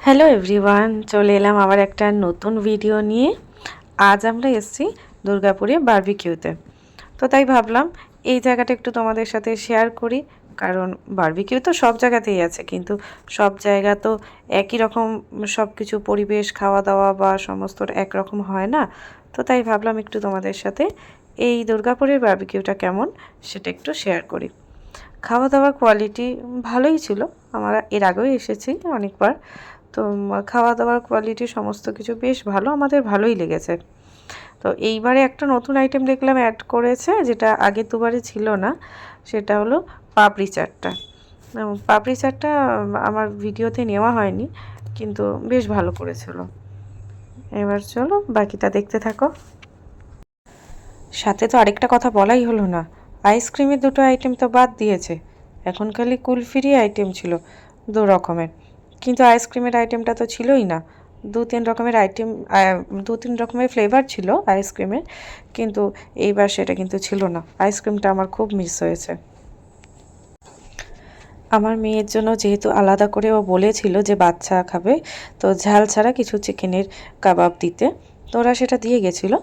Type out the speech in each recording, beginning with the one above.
Hello everyone, চলে এলাম আবার একটা নতুন ভিডিও নিয়ে। আজ আমরা এসেছি দুর্গাপুরে বারবিকিউতে। তো তাই ভাবলাম এই জায়গাটা একটু তোমাদের সাথে শেয়ার করি, কারণ বারবিকিউ তো সব জায়গাতেই আছে, কিন্তু সব জায়গা তো একই রকম সব কিছু পরিবেশ, খাওয়া দাওয়া বা সমস্ত একরকম হয় না। তো তাই ভাবলাম একটু তোমাদের সাথে এই দুর্গাপুরের বারবিকিউটা কেমন সেটা একটু শেয়ার করি। খাওয়া দাওয়ার কোয়ালিটি ভালোই ছিল, আমরা এর আগেও এসেছি অনেকবার। তো খাওয়া দাওয়ার কোয়ালিটি সমস্ত কিছু বেশ ভালো, আমাদের ভালোই লেগেছে। তো এইবারে একটা নতুন আইটেম দেখলাম অ্যাড করেছে, যেটা আগে দুবারে ছিল না। সেটা হলো পাপড়ি চাটটা। পাপড়ি চাটটা আমার ভিডিওতে নেওয়া হয়নি, কিন্তু বেশ ভালো করেছিল। এবার চলো বাকিটা দেখতে থাকো। সাথে তো আরেকটা কথা বলাই হলো না, আইসক্রিমের দুটো আইটেম তো বাদ দিয়েছে। এখন খালি কুলফিরই আইটেম ছিল 2 রকমের, কিন্তু আইসক্রিমের আইটেমটা তো ছিলই না। 2-3 রকমের আইটেম, 2-3 রকমের ফ্লেভার ছিল আইসক্রিমের, কিন্তু এইবার সেটা কিন্তু ছিল না। আইসক্রিমটা আমার খুব মিস হয়েছে। আমার মেয়ের জন্য যেহেতু আলাদা করে ও বলেছিল যে বাচ্চা খাবে, তো ঝাল ছাড়া কিছু চিকেনের কাবাব দিতে, তো ওরা সেটা দিয়ে গেছিলো।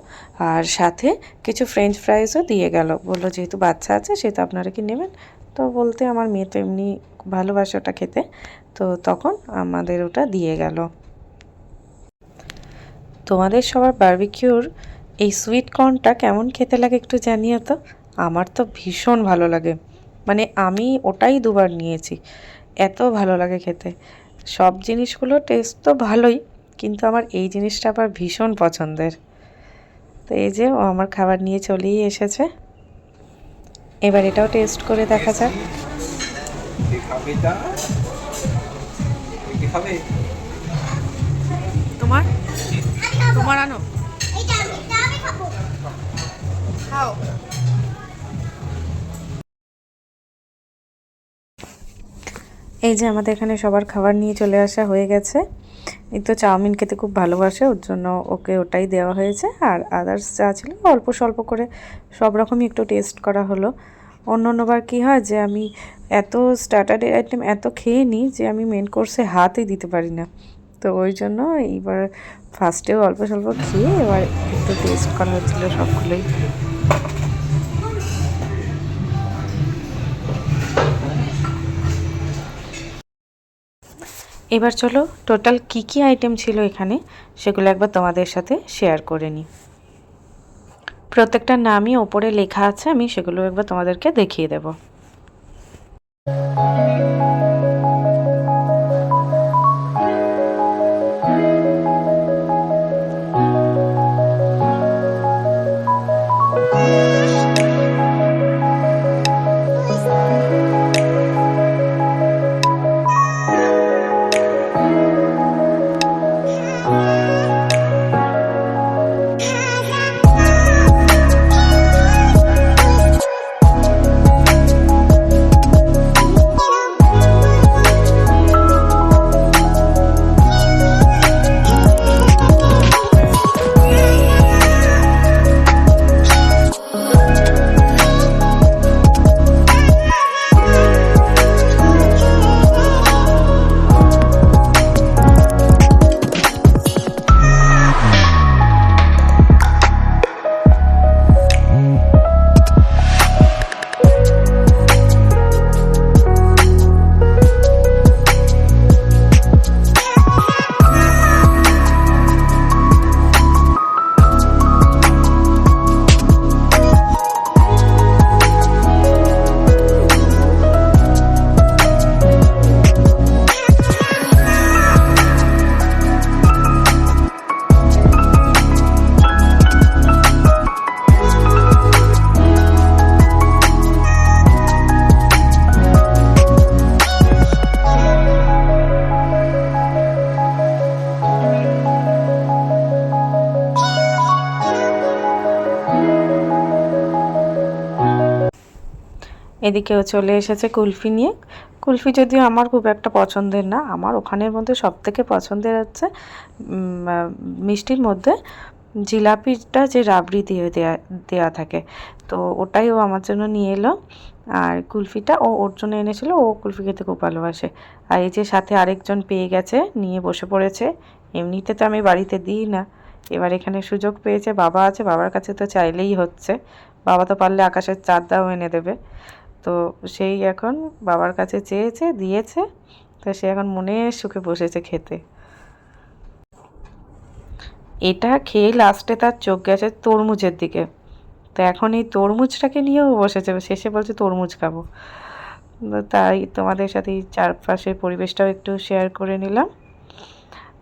আর সাথে কিছু ফ্রেঞ্চ ফ্রাইজও দিয়ে গেল, বললো যেহেতু বাচ্চা আছে সেহেতু আপনারা কি নেবেন। তো বলতে আমার মেয়ে তো এমনি ভালোবাসে ওটা খেতে, তো তখন আমাদের ওটা দিয়ে গেল। তোমাদের সবার বারবিকিউর এই সুইট কর্নটা কেমন খেতে লাগে একটু জানিও তো। আমার তো ভীষণ ভালো লাগে, মানে আমি ওটাই দুবার নিয়েছি, এত ভালো লাগে খেতে। সব জিনিসগুলো টেস্ট তো ভালোই, কিন্তু আমার এই জিনিসটা আবার ভীষণ পছন্দের। তো এই যে ও আমার খাবার নিয়ে চলেই এসেছে, এবার এটাও টেস্ট করে দেখা যাক। তোমার তোমার আনো, খাও। এই যে আমাদের এখানে সবার খাবার নিয়ে চলে আসা হয়ে গেছে। এই তো চাউমিন খেতে খুব ভালোবাসে, ওর জন্য ওকে ওটাই দেওয়া হয়েছে। আর আদার্স যা ছিল অল্প স্বল্প করে সব রকমই একটু টেস্ট করা হলো। অন্য অন্যবার কী হয় যে আমি এত স্টার্টারের আইটেম এত খেয়ে নিই যে আমি মেন কোর্সে হাতই দিতে পারি না। তো ওই জন্য এইবার ফার্স্টেও অল্প স্বল্প খেয়ে এবার একটু টেস্ট করা হচ্ছিলো সবগুলোই। এবার চলো টোটাল কী আইটেম ছিল এখানে সেগুলো একবার তোমাদের সাথে শেয়ার করে নিই। প্রত্যেকটা নামই ওপরে লেখা আছে, আমি সেগুলো একবার তোমাদেরকে দেখিয়ে দেব। এদিকেও চলে এসেছে কুলফি নিয়ে। কুলফি যদিও আমার খুব একটা পছন্দের না, আমার ওখানের মধ্যে সবথেকে পছন্দের হচ্ছে মিষ্টির মধ্যে জিলাপিটা যে রাবড়ি দিয়ে দেয়া থাকে, তো ওটাই ও আমার জন্য নিয়ে এলো। আর কুলফিটা ওর জন্য এনেছিল, ও কুলফি খেতে খুব ভালোবাসে। আর এই যে সাথে আরেকজন পেয়ে গেছে, নিয়ে বসে পড়েছে। এমনিতে তো আমি বাড়িতে দিই না, এবার এখানে সুযোগ পেয়েছে, বাবা আছে, বাবার কাছে তো চাইলেই হচ্ছে। বাবা তো পারলে আকাশের চাঁদটাও এনে দেবে। তো সেই এখন বাবার কাছে চেয়েছে, দিয়েছে, তো সে এখন মনের সুখে বসেছে খেতে। এটা খেয়ে লাস্টে তার চোখ গেছে তরমুজের দিকে, তো এখন এই তরমুজটাকে নিয়েও বসেছে, শেষে বলছে তরমুজ খাবো। তাই তোমাদের সাথে এই চারপাশের পরিবেশটাও একটু শেয়ার করে নিলাম।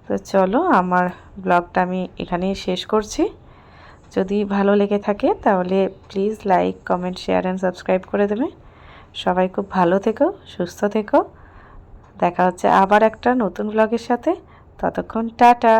তো চলো, আমার ব্লগটা আমি এখানেই শেষ করছি। যদি ভালো লেগে থাকে তাহলে please like, comment, share and subscribe করে দেবে। সবাই খুব ভালো থেকো, সুস্থ থেকো। দেখা হচ্ছে আবার একটা নতুন ব্লগের সাথে। ততক্ষণ টাটা।